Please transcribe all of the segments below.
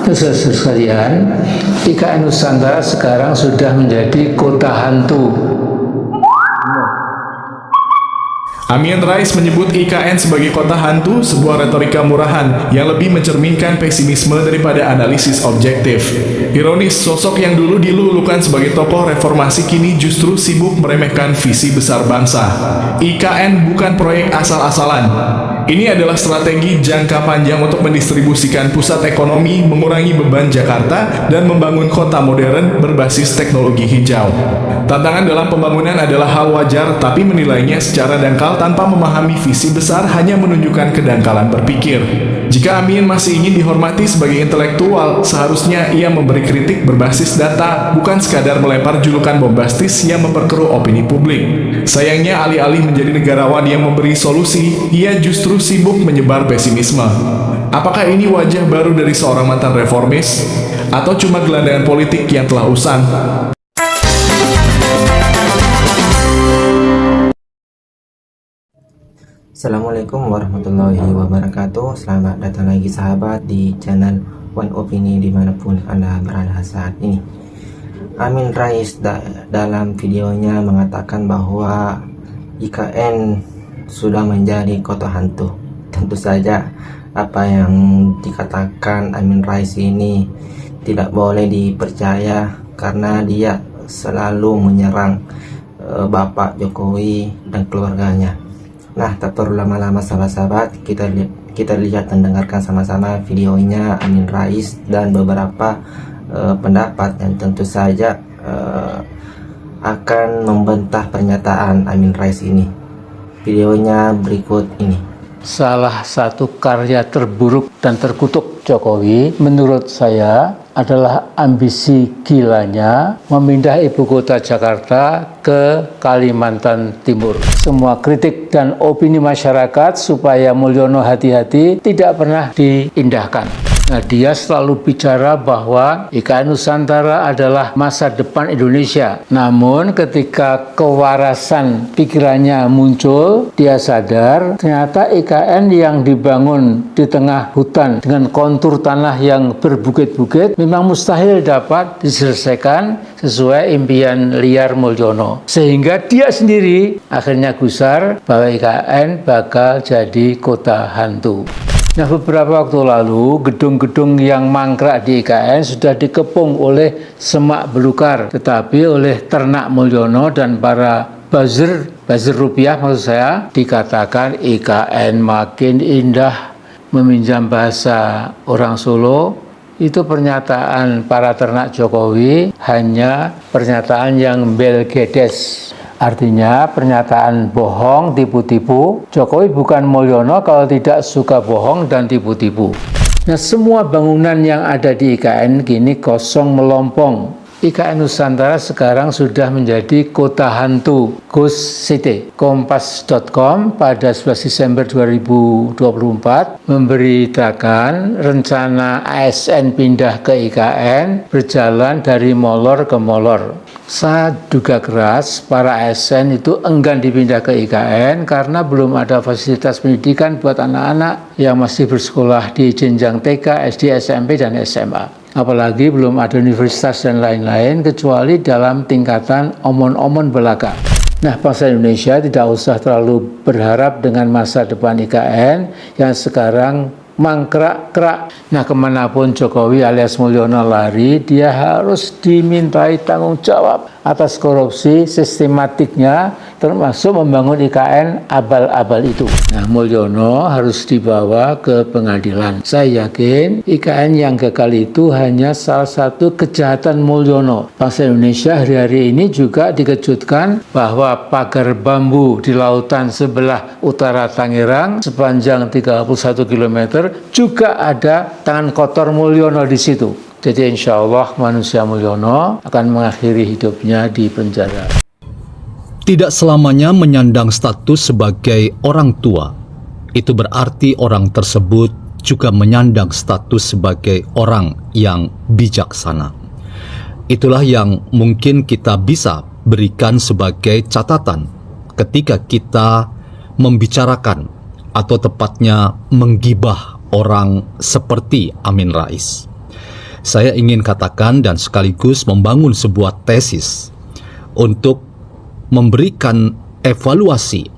Saudara sekalian, IKN Nusantara sekarang sudah menjadi kota hantu. Amin Rais menyebut IKN sebagai kota hantu, sebuah retorika murahan yang lebih mencerminkan pesimisme daripada analisis objektif. Ironis, sosok yang dulu dilulukan sebagai tokoh reformasi kini justru sibuk meremehkan visi besar bangsa. IKN bukan proyek asal-asalan. Ini adalah strategi jangka panjang untuk mendistribusikan pusat ekonomi, mengurangi beban Jakarta, dan membangun kota modern berbasis teknologi hijau. Tantangan dalam pembangunan adalah hal wajar, tapi menilainya secara dangkal tanpa memahami visi besar hanya menunjukkan kedangkalan berpikir. Jika Amin masih ingin dihormati sebagai intelektual, seharusnya ia memberi kritik berbasis data, bukan sekadar melempar julukan bombastis yang memperkeruh opini publik. Sayangnya, alih-alih menjadi negarawan yang memberi solusi, ia justru sibuk menyebar pesimisme. Apakah ini wajah baru dari seorang mantan reformis? Atau cuma gelandangan politik yang telah usang? Assalamualaikum warahmatullahi wabarakatuh. Selamat datang lagi sahabat di channel One Opini dimanapun Anda berada saat ini. Amin Rais dalam videonya mengatakan bahwa IKN sudah menjadi kota hantu. Tentu saja apa yang dikatakan Amin Rais ini tidak boleh dipercaya karena dia selalu menyerang Bapak Jokowi dan keluarganya. Nah, tak perlu lama-lama sahabat-sahabat, kita lihat dan dengarkan sama-sama videonya Amin Rais dan beberapa pendapat yang tentu saja akan membantah pernyataan Amin Rais ini. Videonya berikut ini. Salah satu karya terburuk dan terkutuk Jokowi menurut saya adalah ambisi gilanya memindah ibu kota Jakarta ke Kalimantan Timur. Semua kritik dan opini masyarakat supaya Mulyono hati-hati tidak pernah diindahkan. Nah, dia selalu bicara bahwa IKN Nusantara adalah masa depan Indonesia. Namun ketika kewarasan pikirannya muncul, dia sadar ternyata IKN yang dibangun di tengah hutan dengan kontur tanah yang berbukit-bukit memang mustahil dapat diselesaikan sesuai impian liar Mulyono. Sehingga dia sendiri akhirnya gusar bahwa IKN bakal jadi kota hantu. Nah, beberapa waktu lalu, gedung-gedung yang mangkrak di IKN sudah dikepung oleh semak belukar, tetapi oleh ternak Mulyono dan para buzzer rupiah maksud saya, dikatakan IKN makin indah. Meminjam bahasa orang Solo, itu pernyataan para ternak Jokowi hanya pernyataan yang belgedes. Artinya pernyataan bohong, tipu-tipu. Jokowi bukan Mulyono kalau tidak suka bohong dan tipu-tipu. Nah, semua bangunan yang ada di IKN kini kosong melompong. IKN Nusantara sekarang sudah menjadi kota hantu, Ghost City. Kompas.com pada 11 Desember 2024 memberitakan rencana ASN pindah ke IKN berjalan dari molor ke molor. Saya duga keras para ASN itu enggan dipindah ke IKN karena belum ada fasilitas pendidikan buat anak-anak yang masih bersekolah di jenjang TK, SD, SMP, dan SMA. Apalagi belum ada universitas dan lain-lain kecuali dalam tingkatan omon-omon belaka. Nah, bangsa Indonesia tidak usah terlalu berharap dengan masa depan IKN yang sekarang mangkrak-krak. Nah, kemanapun Jokowi alias Mulyono lari, dia harus dimintai tanggung jawab atas korupsi sistematiknya, termasuk membangun IKN abal-abal itu. Nah, Mulyono harus dibawa ke pengadilan. Saya yakin IKN yang gagal itu hanya salah satu kejahatan Mulyono. Bangsa Indonesia hari-hari ini juga dikejutkan bahwa pagar bambu di lautan sebelah utara Tangerang sepanjang 31 km juga ada tangan kotor Mulyono di situ. Jadi insya Allah manusia Mulyono akan mengakhiri hidupnya di penjara. Tidak selamanya menyandang status sebagai orang tua, itu berarti orang tersebut juga menyandang status sebagai orang yang bijaksana. Itulah yang mungkin kita bisa berikan sebagai catatan ketika kita membicarakan atau tepatnya menggibah orang seperti Amin Rais. Saya ingin katakan dan sekaligus membangun sebuah tesis untuk memberikan evaluasi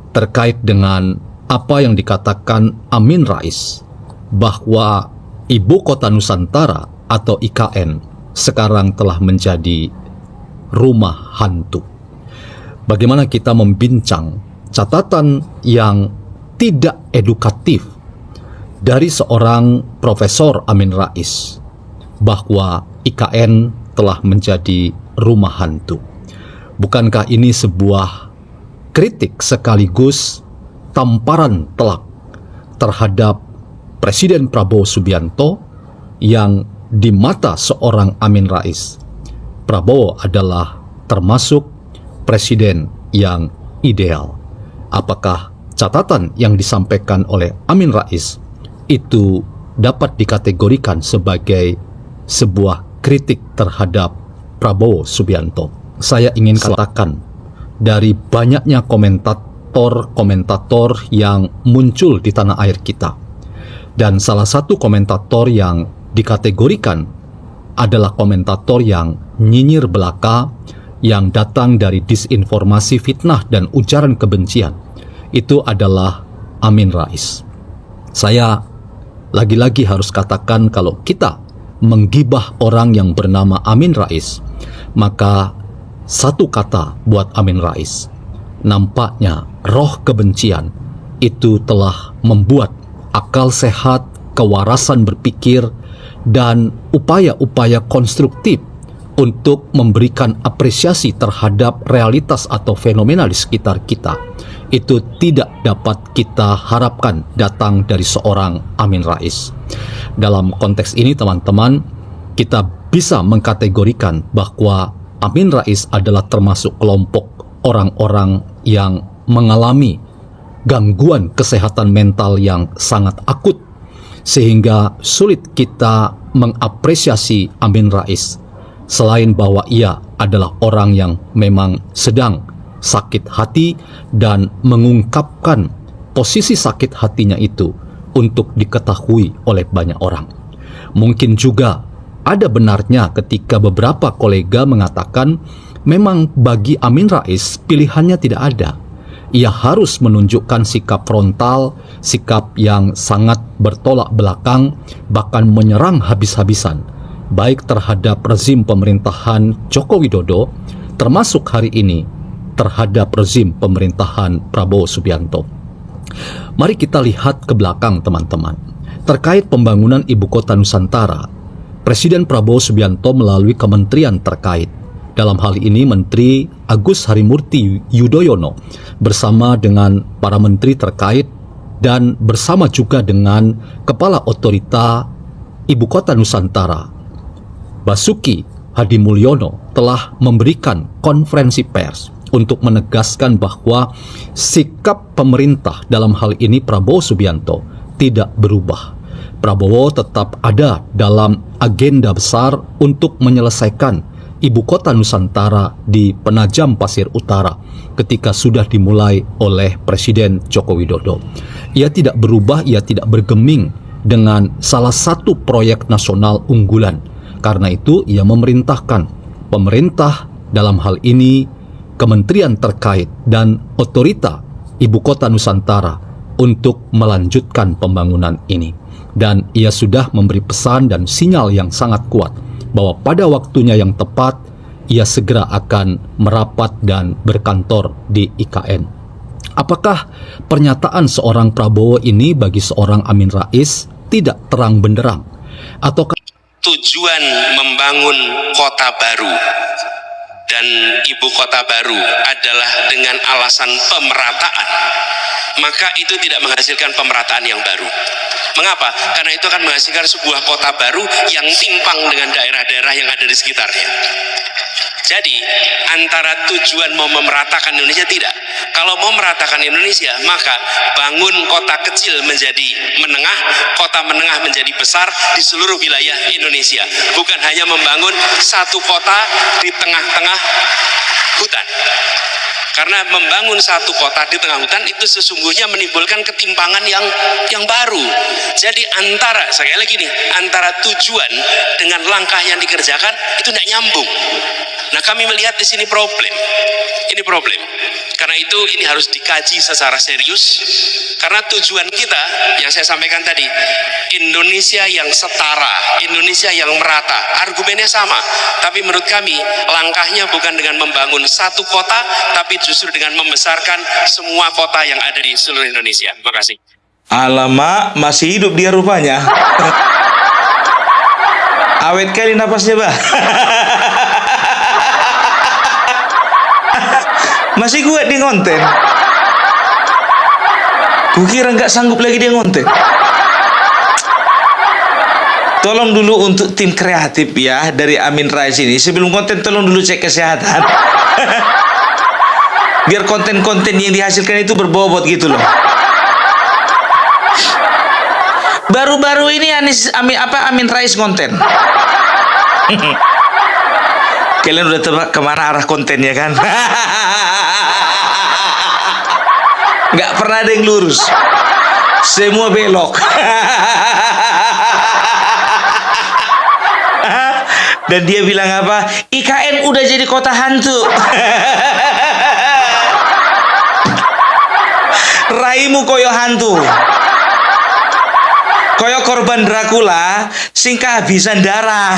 terkait dengan apa yang dikatakan Amin Rais, bahwa Ibu Kota Nusantara atau IKN sekarang telah menjadi rumah hantu. Bagaimana kita membincang catatan yang tidak edukatif dari seorang Profesor Amin Rais bahwa IKN telah menjadi rumah hantu. Bukankah ini sebuah kritik sekaligus tamparan telak terhadap Presiden Prabowo Subianto yang di mata seorang Amin Rais, Prabowo adalah termasuk presiden yang ideal? Apakah catatan yang disampaikan oleh Amin Rais itu dapat dikategorikan sebagai sebuah kritik terhadap Prabowo Subianto? Saya ingin katakan, dari banyaknya komentator yang muncul di tanah air kita, dan salah satu komentator yang dikategorikan adalah komentator yang nyinyir belaka, yang datang dari disinformasi, fitnah, dan ujaran kebencian, itu adalah Amin Rais. Saya lagi-lagi harus katakan, kalau kita menggibah orang yang bernama Amin Rais, maka satu kata buat Amin Rais, nampaknya roh kebencian itu telah membuat akal sehat, kewarasan berpikir, dan upaya-upaya konstruktif untuk memberikan apresiasi terhadap realitas atau fenomena di sekitar kita itu tidak dapat kita harapkan datang dari seorang Amin Rais. Dalam konteks ini, teman-teman, kita bisa mengkategorikan bahwa Amin Rais adalah termasuk kelompok orang-orang yang mengalami gangguan kesehatan mental yang sangat akut, sehingga sulit kita mengapresiasi Amin Rais selain bahwa ia adalah orang yang memang sedang sakit hati dan mengungkapkan posisi sakit hatinya itu untuk diketahui oleh banyak orang. Mungkin juga ada benarnya ketika beberapa kolega mengatakan memang bagi Amin Rais pilihannya tidak ada. Ia harus menunjukkan sikap frontal, sikap yang sangat bertolak belakang, bahkan menyerang habis-habisan, baik terhadap rezim pemerintahan Joko Widodo, termasuk hari ini terhadap rezim pemerintahan Prabowo Subianto. Mari kita lihat ke belakang, teman-teman. Terkait pembangunan Ibu Kota Nusantara, Presiden Prabowo Subianto melalui kementerian terkait, dalam hal ini Menteri Agus Harimurti Yudhoyono bersama dengan para menteri terkait dan bersama juga dengan Kepala Otorita Ibu Kota Nusantara, Basuki Hadimulyono, telah memberikan konferensi pers untuk menegaskan bahwa sikap pemerintah dalam hal ini Prabowo Subianto tidak berubah. Prabowo tetap ada dalam agenda besar untuk menyelesaikan Ibu Kota Nusantara di Penajam Pasir Utara ketika sudah dimulai oleh Presiden Joko Widodo. Ia tidak berubah, ia tidak bergeming dengan salah satu proyek nasional unggulan. Karena itu ia memerintahkan pemerintah, dalam hal ini kementerian terkait dan otorita Ibu Kota Nusantara, untuk melanjutkan pembangunan ini. Dan ia sudah memberi pesan dan sinyal yang sangat kuat bahwa pada waktunya yang tepat ia segera akan merapat dan berkantor di IKN. Apakah pernyataan seorang Prabowo ini bagi seorang Amin Rais tidak terang benderang? Ataukah tujuan membangun kota baru dan ibu kota baru adalah dengan alasan pemerataan, maka itu tidak menghasilkan pemerataan yang baru. Mengapa? Karena itu akan menghasilkan sebuah kota baru yang timpang dengan daerah-daerah yang ada di sekitarnya. Jadi antara tujuan mau memeratakan Indonesia, tidak. Kalau mau meratakan Indonesia, maka bangun kota kecil menjadi menengah, kota menengah menjadi besar di seluruh wilayah Indonesia. Bukan hanya membangun satu kota di tengah-tengah hutan. Karena membangun satu kota di tengah hutan itu sesungguhnya menimbulkan ketimpangan yang baru. Jadi sekali lagi nih, antara tujuan dengan langkah yang dikerjakan itu tidak nyambung. Nah, kami melihat di sini problem. Ini problem. Karena itu ini harus dikaji secara serius. Karena tujuan kita yang saya sampaikan tadi, Indonesia yang setara, Indonesia yang merata. Argumennya sama, tapi menurut kami langkahnya bukan dengan membangun satu kota, tapi justru dengan membesarkan semua kota yang ada di seluruh Indonesia. Terima kasih. Alamak, masih hidup dia rupanya. Awet kali napasnya, Bah. Masih kuat dia ngonten. Kukira nggak sanggup lagi dia ngonten. Tolong dulu untuk tim kreatif ya dari Amin Rais ini, sebelum konten tolong dulu cek kesehatan. Biar konten-konten yang dihasilkan itu berbobot gitu loh. Baru-baru ini Amin Rais konten. Kalian udah tebak kemana arah kontennya kan? Nggak pernah ada yang lurus, semua belok. Dan dia bilang apa? IKN udah jadi kota hantu. Raimu koyo hantu, koyo korban Dracula sing kehabisan darah.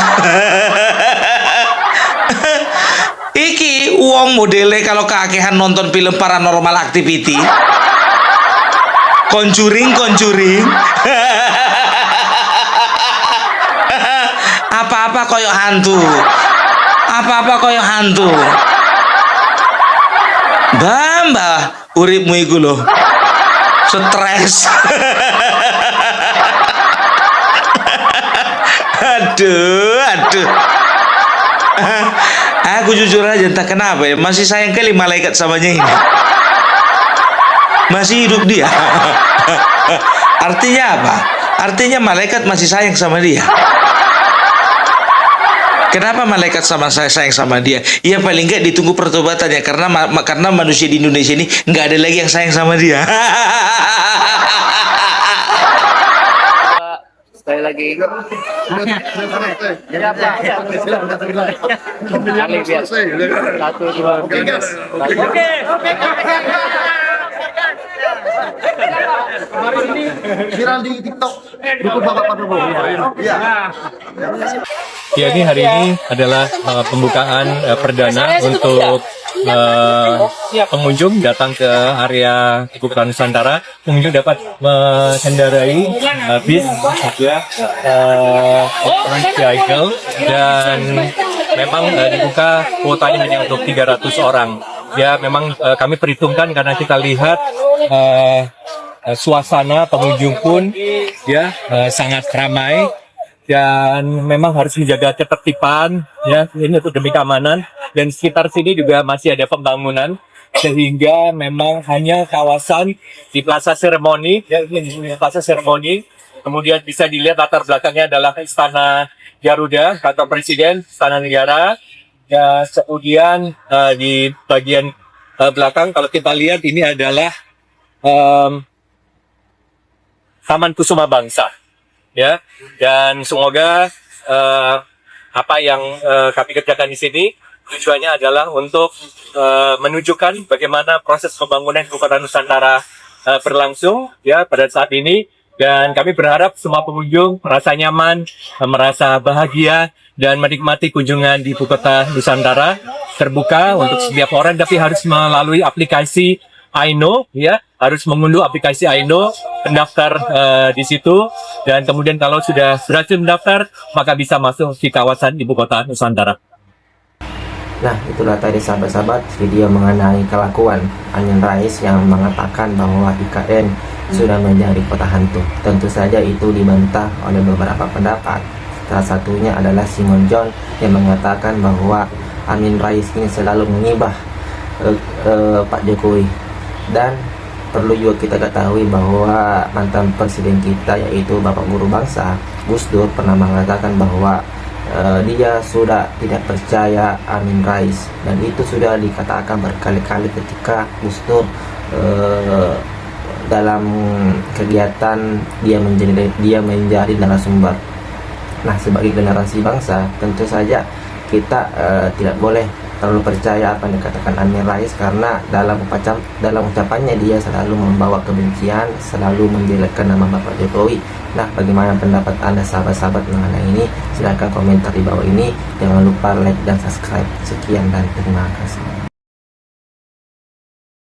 Iki wong modele kalau keakehan nonton film Paranormal Activity, Conjuring. Apa-apa koyo hantu. Mbah, uripmu iku lho. Stres. Aduh. Aku jujur aja entah kenapa ya, masih sayang kali malaikat samanya ini. Masih hidup dia. Artinya apa? Artinya malaikat masih sayang sama dia. Kenapa malaikat sama saya sayang sama dia? Ya paling nggak ditunggu pertobatannya, karena manusia di Indonesia ini nggak ada lagi yang sayang sama dia. Sekali lagi. Viral di TikTok. Dukung Bapak Prabowo. Iya. Ya, ini hari ini adalah pembukaan perdana untuk pengunjung datang ke area Ibu Kota Nusantara. Pengunjung dapat mengendarai bis Orange Vehicle, dan memang dibuka kuotanya hanya untuk 300 orang. Ya, memang kami perhitungkan karena kita lihat suasana pengunjung pun ya sangat ramai. Dan memang harus menjaga ketertiban, ya, ini untuk demi keamanan. Dan sekitar sini juga masih ada pembangunan, sehingga memang hanya kawasan di Plaza Seremoni, ya, ini Plaza Seremoni. Kemudian bisa dilihat latar belakangnya adalah Istana Garuda, kantor Presiden, Istana Negara. Ya, kemudian di bagian belakang kalau kita lihat ini adalah Taman Kusuma Bangsa. Ya, dan semoga apa yang kami kerjakan di sini tujuannya adalah untuk menunjukkan bagaimana proses pembangunan Ibu Kota Nusantara berlangsung ya pada saat ini, dan kami berharap semua pengunjung merasa nyaman, merasa bahagia dan menikmati kunjungan di Ibu Kota Nusantara. Terbuka untuk setiap orang, tapi harus melalui aplikasi Aino, ya, harus mengunduh aplikasi Aino, mendaftar di situ, dan kemudian kalau sudah berhasil mendaftar, maka bisa masuk di kawasan Ibu Kota Nusantara. Nah, itulah tadi sahabat-sahabat video mengenai kelakuan Amin Rais yang mengatakan bahwa IKN sudah menjadi kota hantu. Tentu saja itu dibantah oleh beberapa pendapat. Salah satunya adalah Simon John yang mengatakan bahwa Amin Rais ini selalu mengibah Pak Jokowi. Dan perlu juga kita ketahui bahwa mantan presiden kita, yaitu Bapak Guru Bangsa Gus Dur, pernah mengatakan bahwa dia sudah tidak percaya Amin Rais, dan itu sudah dikatakan berkali-kali ketika Gus Dur dalam kegiatan dia menjadi narasumber. Nah, sebagai generasi bangsa, tentu saja kita tidak boleh terlalu percaya apa yang dikatakan Amin Rais, karena dalam ucapannya dia selalu membawa kebencian, selalu menjelekkan nama Bapak Jokowi. Nah, bagaimana pendapat Anda sahabat-sahabat mengenai ini? Silahkan komentar di bawah ini. Jangan lupa like dan subscribe. Sekian dan terima kasih.